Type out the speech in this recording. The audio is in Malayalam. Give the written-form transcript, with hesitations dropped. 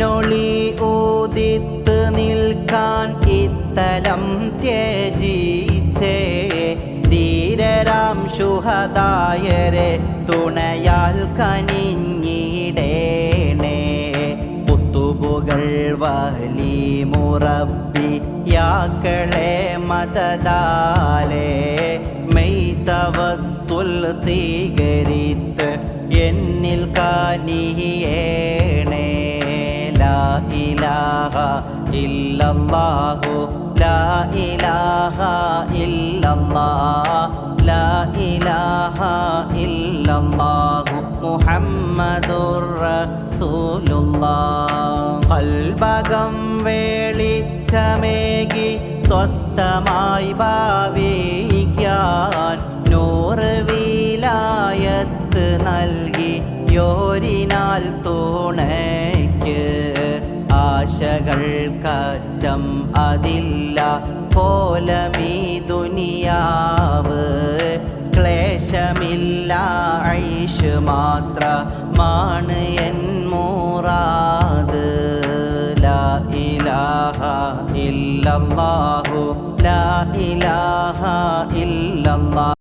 ദീനൊളി ഊദിത്ത് നിൽക്കാൻ ഇത്തരം ത്യജിച്ചേ ധീരരാം ശുഹദായരെ തുണയാൽ കനിഞ്ഞിടേണേ പുത്തുബുകൾ വഹലി മുറബി യാക്കളെ മദദാലേ മെയ്തവസ്സുൽ സ്വീകരിത്ത് എന്നിൽ കാനിയേണേ ലാ ഇലാഹ ഇല്ലല്ലാഹു ലാ ഇലാഹ ഇല്ലല്ലാഹ് ലാ ഇലാഹ ഇല്ലല്ലാഹു മുഹമ്മദുർ റസൂലുള്ളാഹ് ഖൽബകം വെളിച്ചമേകി സ്വസ്ഥമായി ഭാവിക്കാൻ നൂറ് വിലായത്ത് നൽകി യോരിനാൽ തുണയ്ക്ക് ആശകൾക്കറ്റം അതില്ല കോലമീ ദുനിയാവ് ക്ലേശമില്ല ഐഷ് മാത്രമാണ് എൻ മുറാദ് ലാ ഇലാഹ ഇല്ലല്ലാഹു ലാ ഇലാഹ ഇല്ലല്ലാഹ്